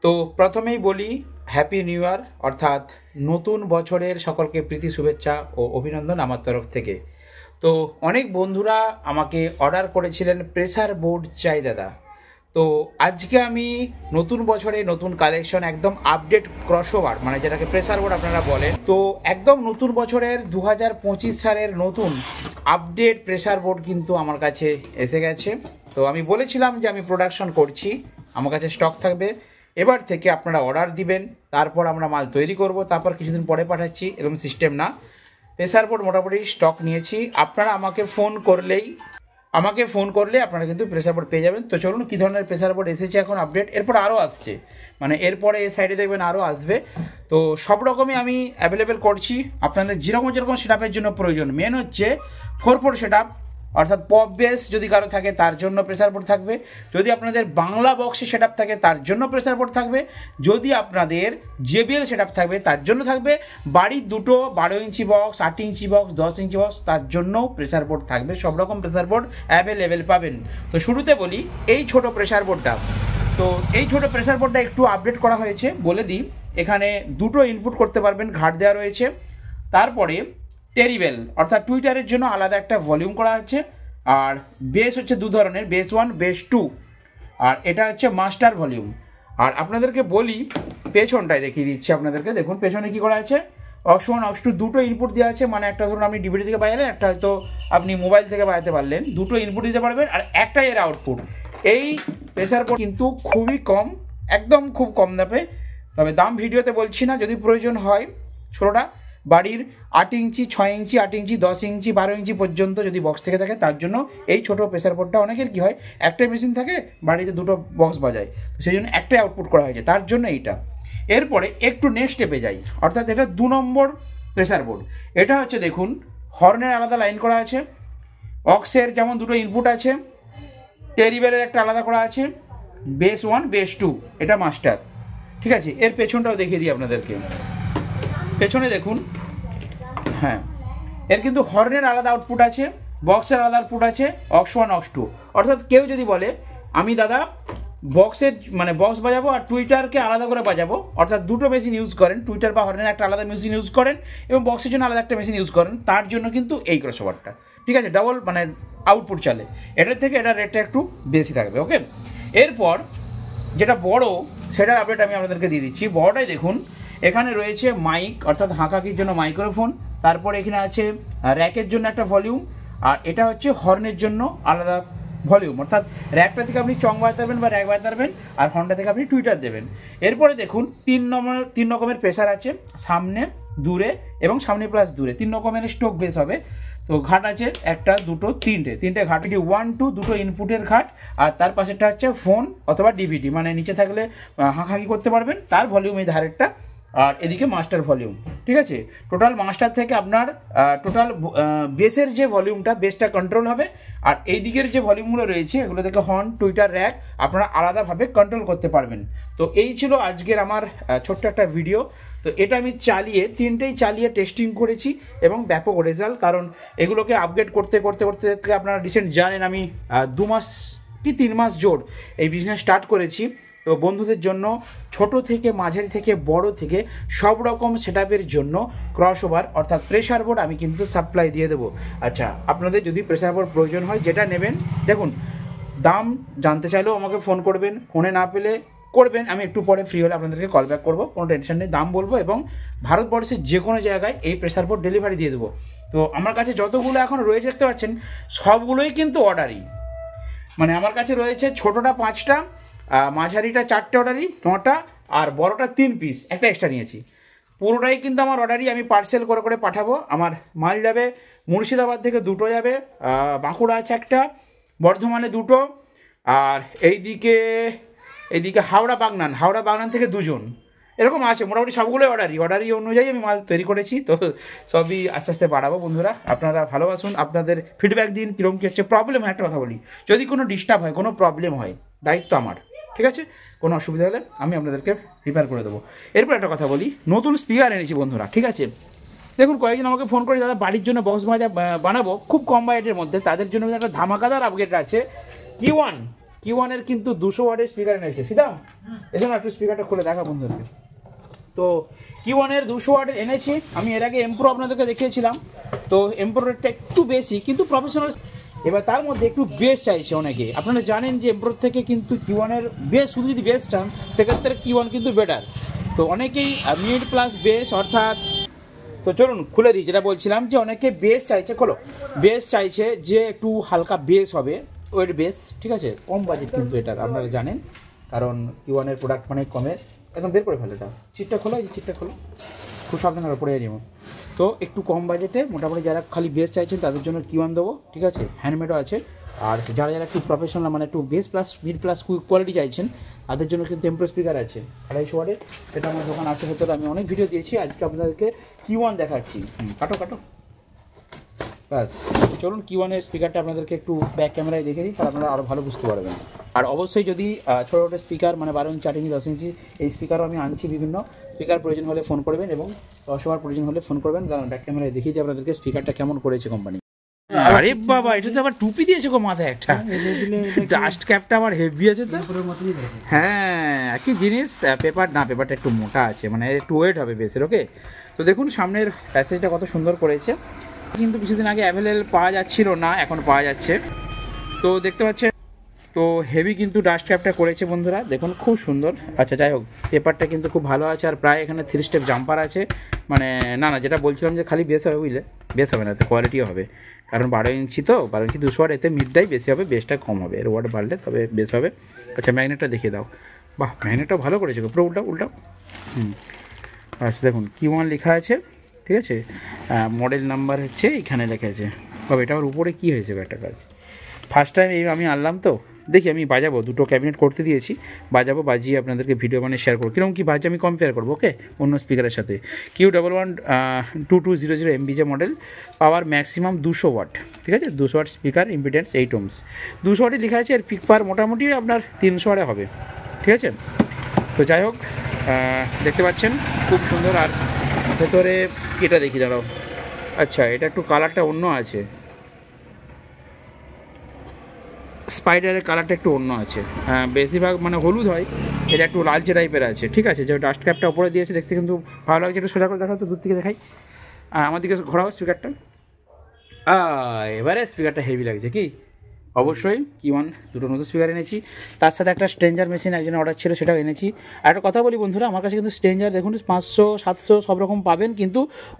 তো প্রথমেই বলি হ্যাপি নিউ ইয়ার, অর্থাৎ নতুন বছরের সকলকে প্রীতি শুভেচ্ছা ও অভিনন্দন আমার তরফ থেকে। তো অনেক বন্ধুরা আমাকে অর্ডার করেছিলেন প্রেসার বোর্ড চাই দাদা। তো আজকে আমি নতুন বছরে নতুন কালেকশন, একদম আপডেট ক্রসওভার, মানে যেটাকে প্রেসার বোর্ড আপনারা বলেন, তো একদম নতুন বছরের 2025 সালের নতুন আপডেট প্রেসার বোর্ড কিন্তু আমার কাছে এসে গেছে। তো আমি বলেছিলাম যে আমি প্রোডাকশন করছি, আমার কাছে স্টক থাকবে, এবার থেকে আপনারা অর্ডার দিবেন, তারপর আমরা মাল তৈরি করব, তারপর কিছুদিন পরে পাঠাচ্ছি, এরকম সিস্টেম না। প্রেসার বোর্ড মোটামুটি স্টক নিয়েছি, আপনারা আমাকে ফোন করলে আপনারা কিন্তু প্রেসার বোর্ড পেয়ে যাবেন। তো চলুন কী ধরনের প্রেসার বোর্ড এসেছে এখন আপডেট, এরপর আরও আসছে, মানে এরপরে এই সাইডে দেখবেন আরও আসবে। তো সব রকমই আমি অ্যাভেলেবেল করছি আপনাদের যেরকম সেট আপের জন্য প্রয়োজন। মেন হচ্ছে 4/4 সেট আপ, অর্থাৎ পপ বেস যদি কারো থাকে তার জন্য প্রেসার বোর্ড থাকবে, যদি আপনাদের বাংলা বক্সে সেট আপ থাকে তার জন্য প্রেসার বোর্ড থাকবে, যদি আপনাদের JBL সেট আপ থাকবে তার জন্য থাকবে, বাড়ির দুটো 12 ইঞ্চি বক্স, 8 ইঞ্চি বক্স, 10 ইঞ্চি বক্স তার জন্যও প্রেসার বোর্ড থাকবে। সব রকম প্রেসার বোর্ড অ্যাভেলেবেল পাবেন। তো শুরুতে বলি এই ছোট প্রেসার বোর্ডটা। তো এই ছোট প্রেসার বোর্ডটা একটু আপডেট করা হয়েছে, বলে দিই। এখানে দুটো ইনপুট করতে পারবেন, ঘাট দেওয়া রয়েছে। তারপরে টেরিবেল অর্থাৎ টুইটারের জন্য আলাদা একটা ভলিউম করা আছে। আর বেস হচ্ছে দু ধরনের, বেস 1 বেস 2, আর এটা হচ্ছে মাস্টার ভলিউম। আর আপনাদেরকে বলি পেছনটায় দেখিয়ে দিচ্ছি আপনাদেরকে, দেখুন পেছনে কি করা আছে। অক্স 1 অক্স 2 দুটো ইনপুট দেওয়া আছে, মানে একটা ধরুন আপনি ডিভিডি থেকে বাজালেন, একটা হয়তো আপনি মোবাইল থেকে বাজাতে পারলেন, দুটো ইনপুট দিতে পারবেন, আর একটাই এর আউটপুট। এই প্রেসার বোর্ড কিন্তু খুবই কম, একদম খুব কম দামে, তবে দাম ভিডিওতে বলছি না, যদি প্রয়োজন হয় ছোটোটা বাড়ির 8 ইঞ্চি 6 ইঞ্চি 8 ইঞ্চি 10 ইঞ্চি 12 ইঞ্চি পর্যন্ত যদি বক্স থেকে থাকে তার জন্য এই ছোটো প্রেসার বোর্ডটা। অনেকের কী হয় একটাই মেশিন থাকে, বাড়িতে দুটো বক্স বাজায়, তো সেই জন্য একটাই আউটপুট করা হয়েছে, তার জন্য এইটা। এরপরে একটু নেক্সট স্টেপে যাই, অর্থাৎ এটা 2 নম্বর প্রেসার বোর্ড। এটা হচ্ছে দেখুন হর্নের আলাদা লাইন করা আছে, অক্সের যেমন দুটো ইনপুট আছে, টেরিবেলের একটা আলাদা করা আছে, বেস 1 বেস 2, এটা মাস্টার। ঠিক আছে, এর পেছনটাও দেখিয়ে দিই আপনাদেরকে। পেছনে দেখুন, হ্যাঁ এর কিন্তু হর্নের আলাদা আউটপুট আছে, বক্সের আলাদা আউটপুট আছে, অক্স 1 অক্স 2। অর্থাৎ কেউ যদি বলে আমি দাদা বক্সের মানে বক্স বাজাবো আর টুইটারকে আলাদা করে বাজাবো, অর্থাৎ দুটো মেশিন ইউজ করেন, টুইটার বা হর্নের একটা আলাদা মেশিন ইউজ করেন এবং বক্সের জন্য আলাদা একটা মেশিন ইউজ করেন, তার জন্য কিন্তু এই ক্রসওভারটা। ঠিক আছে, ডাবল মানে আউটপুট চলে, এটার থেকে এটার রেটটা একটু বেশি থাকবে। ওকে, এরপর যেটা বড় সেটার আপডেট আমি আপনাদেরকে দিয়ে দিচ্ছি। বড়টাই দেখুন, এখানে রয়েছে মাইক, অর্থাৎ হাঁকাকির জন্য মাইক্রোফোন, তারপর এখানে আছে র্যাকের জন্য একটা ভলিউম, আর এটা হচ্ছে হর্নের জন্য আলাদা ভলিউম, অর্থাৎ র্যাকটা থেকে আপনি চং বাজাতে পারবেন বা র্যাক বাজাতে পারবেন, আর হর্নটা থেকে আপনি টুইটার দেবেন। এরপরে দেখুন 3 রকমের প্রেসার আছে, সামনে, দূরে এবং সামনে প্লাস দূরে 3 রকমের স্টোক বেস হবে। তো ঘাট আছে একটা, দুটো, তিনটে ঘাট, 1 2 দুটো ইনপুটের ঘাট, আর তার পাশেরটা হচ্ছে ফোন অথবা ডিভিডি, মানে নিচে থাকলে হাঁকাকি করতে পারবেন, তার ভলিউম এই ধারেরটা, আর এদিকে মাস্টার ভলিউম। ঠিক আছে, টোটাল মাস্টার থেকে আপনার টোটাল বেসের যে ভলিউমটা, বেসটা কন্ট্রোল হবে, আর এই দিকের যে ভলিউমগুলো রয়েছে এগুলো থেকে হর্ন, টুইটার, র্যাক আপনারা আলাদাভাবে কন্ট্রোল করতে পারবেন। তো এই ছিল আজকের আমার ছোট্ট একটা ভিডিও। তো এটা আমি তিনটেই চালিয়ে টেস্টিং করেছি এবং ব্যাপক রেজাল্ট, কারণ এগুলোকে আপগ্রেড করতে আপনারা রিসেন্ট জানেন আমি 2 মাস কি 3 মাস জোর এই বিজনেস স্টার্ট করেছি। তো বন্ধুদের জন্য ছোট থেকে মাঝারি থেকে বড় থেকে সব রকম সেটআপের জন্য ক্রসওভার অর্থাৎ প্রেসার বোর্ড আমি কিন্তু সাপ্লাই দিয়ে দেবো। আচ্ছা, আপনাদের যদি প্রেসার বোর্ড প্রয়োজন হয় যেটা নেবেন, দেখুন দাম জানতে চাইলেও আমাকে ফোন করবেন, ফোনে না পেলে করবেন, আমি একটু পরে ফ্রি হলে আপনাদেরকে কল ব্যাক করবো, কোনো টেনশন নেই, দাম বলবো এবং ভারতবর্ষের যে কোনো জায়গায় এই প্রেসার বোর্ড ডেলিভারি দিয়ে দেবো। তো আমার কাছে যতগুলো এখন রয়েছে দেখতে পাচ্ছেন সবগুলোই কিন্তু অর্ডারই, মানে আমার কাছে রয়েছে ছোটোটা 5টা, মাঝারিটা 4টে অর্ডারই 9টা, আর বড়টা 3 পিস, একটা এক্সট্রা নিয়েছি। পুরোটাই কিন্তু আমার অর্ডারই, আমি পার্সেল করে পাঠাবো। আমার মাল যাবে মুর্শিদাবাদ থেকে দুটো যাবে, বাঁকুড়া আছে একটা, বর্ধমানে দুটো, আর এইদিকে হাওড়া বাগনান থেকে 2জন, এরকম আছে। মোটামুটি সবগুলোই অর্ডারই অনুযায়ী আমি মাল তৈরি করেছি। তো সবই আস্তে আস্তে বাড়াবো বন্ধুরা, আপনারা ভালোবাসুন, আপনাদের ফিডব্যাক দিন কীরকম কী হচ্ছে। প্রবলেম হয় একটা কথা বলি, যদি কোনো ডিস্টার্ব হয়, কোনো প্রবলেম হয়, দায়িত্ব আমার, ঠিক আছে? কোনো অসুবিধা হলে আমি আপনাদেরকে রিপেয়ার করে দেবো। এরপর একটা কথা বলি, নতুন স্পিকার এনেছি বন্ধুরা, ঠিক আছে? দেখুন কয়েকজন আমাকে ফোন করে দাদা বাড়ির জন্য বক্স বানাবো খুব কম বাজেটের মধ্যে, তাদের জন্য একটা ধামাকাদার আপগ্রেড আছে, কি1 Q1-এর কিন্তু 200 ওয়াটের স্পিকার এনেছে। সিদাম এসো না, একটু স্পিকারটা খুলে দেখা বন্ধুদেরকে। তো Q1-এর 200 ওয়াটের এনেছি। আমি এর আগে এমপ্রো আপনাদেরকে দেখিয়েছিলাম। তো এমপ্রোটা একটু বেশি কিন্তু প্রফেশনাল। এবার তার মধ্যে একটু বেস চাইছে অনেকে। আপনারা জানেন যে এমপ্রোর থেকে কিন্তু Q1-এর বেস, শুধু যদি বেস চান সেক্ষেত্রে Q1 কিন্তু বেটার। তো অনেকেই মিড প্লাস বেস অর্থাৎ, তো চলুন খুলে দিই। যেটা বলছিলাম যে অনেকে বেস চাইছে, খোলো, বেস চাইছে যে একটু হালকা বেস হবে, ওয়েট বেস, ঠিক আছে। কম বাজেট কিন্তু এটার, আপনারা জানেন, কারণ Q1-এর প্রোডাক্ট অনেক কমে। একদম বের করে ফেলে এটা, চিটটা খোলো, এই চিটটা খোলো, খুব সাবধানে পড়ে যাবো। তো একটু কম বাজেটে মোটামুটি যারা খালি বেস চাইছেন তাদের জন্য Q1 দেবো, ঠিক আছে। হ্যান্ডমেডও আছে। আর যারা যারা একটু প্রফেশনাল মানে একটু base plus mid plus quality চাইছেন তাদের জন্য কিন্তু এমপ্রো স্পিকার আছে 250 ওয়াটের। সেটা আমার দোকান আছে ভেতরে, আমি অনেক ভিডিও দিয়েছি। আজকে আপনাদেরকে Q1 দেখাচ্ছি। কাটো কাটো, ব্যাস। চলুন Q1-এর স্পিকারটা আপনাদেরকে একটু ব্যাক ক্যামেরায় দেখে দিই, তাহলে আপনারা আরও ভালো বুঝতে পারবেন। আর অবশ্যই যদি ছোটো ছোটো স্পিকার মানে 12 ইঞ্চি, 8 ইঞ্চি, 10 ইঞ্চি এই স্পিকারও আমি আনছি বিভিন্ন। স্পিকার প্রয়োজন হলে ফোন করবেন এবং অসবার প্রয়োজন হলে ফোন করবেন, কারণ ব্যাক ক্যামেরায় দেখিয়ে দিই আপনাদেরকে স্পিকারটা কেমন করেছে কোম্পানি। আরে বাবা, এটা তো আবার টুপি দিয়েছে গো মাথায় একটা, ডাস্ট ক্যাপটা আবার হেভি আছে তো। হ্যাঁ, একই জিনিস। পেপার না, পেপারটা একটু মোটা আছে, মানে একটু ওয়েট হবে বেসের। ওকে, তো দেখুন সামনের প্যাসেজটা কত সুন্দর করেছে। কিন্তু কিছুদিন আগে অ্যাভেলেবল পাওয়া যাচ্ছিল না, এখন পাওয়া যাচ্ছে। তো দেখতে পাচ্ছেন, তো হেভি কিন্তু ডাস্ট ক্যাপটা করেছে বন্ধুরা, দেখুন খুব সুন্দর। আচ্ছা যাই হোক, পেপারটা কিন্তু খুব ভালো আছে। আর প্রায় এখানে 3 স্টেপ জাম্পার আছে। মানে না না, যেটা বলছিলাম যে খালি বেস হবে, বুঝলে, বেস হবে না, তো কোয়ালিটিও হবে। কারণ 12 ইঞ্চি তো, 12 ইঞ্চি 200 ওয়াট, এতে মিডটাই বেশি হবে, বেসটা কম হবে। এর ওয়াট বাড়লে তবে বেস হবে। আচ্ছা ম্যাগনেটটা দেখিয়ে দাও। বাহ, ম্যাগনেটটাও ভালো করেছে, পুরো উল্টা উল্টা। আচ্ছা দেখুন Q1 লেখা আছে, ঠিক আছে। মডেল নাম্বার হচ্ছে এখানে লেখা আছে। তবে এটা আমার উপরে কী হয়েছে একটা কাজ, ফার্স্ট টাইম এই আমি আনলাম তো। দেখি আমি বাজাবো, দুটো ক্যাবিনেট করতে দিয়েছি, বাজাবো, বাজিয়ে আপনাদেরকে ভিডিও মানে শেয়ার করবো কীরকম কী বাজে আমি কম্পেয়ার করবো। ওকে, অন্য স্পিকারের সাথে। Q112200 MBJ মডেল, পাওয়ার ম্যাক্সিমাম 200 ওয়াট, ঠিক আছে। 200 ওয়াট স্পিকার, ইম্পিডেন্স 8 ohms, 200 ওয়াটে লেখা আছে। এর পিক পাওয়ার মোটামুটি আপনার 300 ওয়াটে হবে, ঠিক আছে। তো যাই হোক, দেখতে পাচ্ছেন খুব সুন্দর। আর ভেতরে এটা দেখি দাঁড়াও। আচ্ছা, এটা একটু কালারটা অন্য আছে, স্পাইডারের কালারটা একটু অন্য আছে। বেশিরভাগ মানে হলুদ হয়, এটা একটু লালচে টাইপের আছে, ঠিক আছে। যে ডাস্ট ক্যাপটা উপরে দিয়েছে, দেখতে কিন্তু ভালো লাগছে। একটু সোজা করে দেখাও তো, দূর থেকে দেখাই, আমার দিকে ঘোরাও স্পিকারটা। এবারে স্পিকারটা হেভি লাগছে কি, অবশ্যই Q1 দুটো নতুন স্পিকার এনেছি। তার সাথে একটা স্ট্রেঞ্জার মেশিন একজনের অর্ডার ছিল, সেটাও এনেছি। আর একটা কথা বলি বন্ধুরা, আমার কাছে কিন্তু স্ট্রেঞ্জার দেখুন 500 700 সব রকম পাবেন, কিন্তু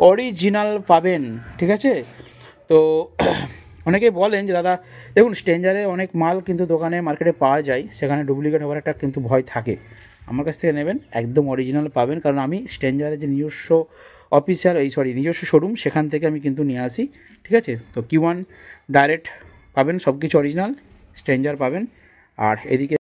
অরিজিনাল পাবেন, ঠিক আছে। তো অনেকেই বলেন যে দাদা দেখুন স্ট্রেঞ্জারে অনেক মাল কিন্তু দোকানে মার্কেটে পাওয়া যায়, সেখানে ডুপ্লিকেট হওয়ার একটা কিন্তু ভয় থাকে। আমার কাছ থেকে নেবেন, একদম অরিজিনাল পাবেন, কারণ আমি স্ট্রেঞ্জারের যে নিজস্ব নিজস্ব শোরুম, সেখান থেকে আমি কিন্তু নিয়ে আসি, ঠিক আছে। তো Q1 ডাইরেক্ট পাবেন, সব কিছু অরিজিনাল, স্ট্রেঞ্জার পাবেন। আর এদিকে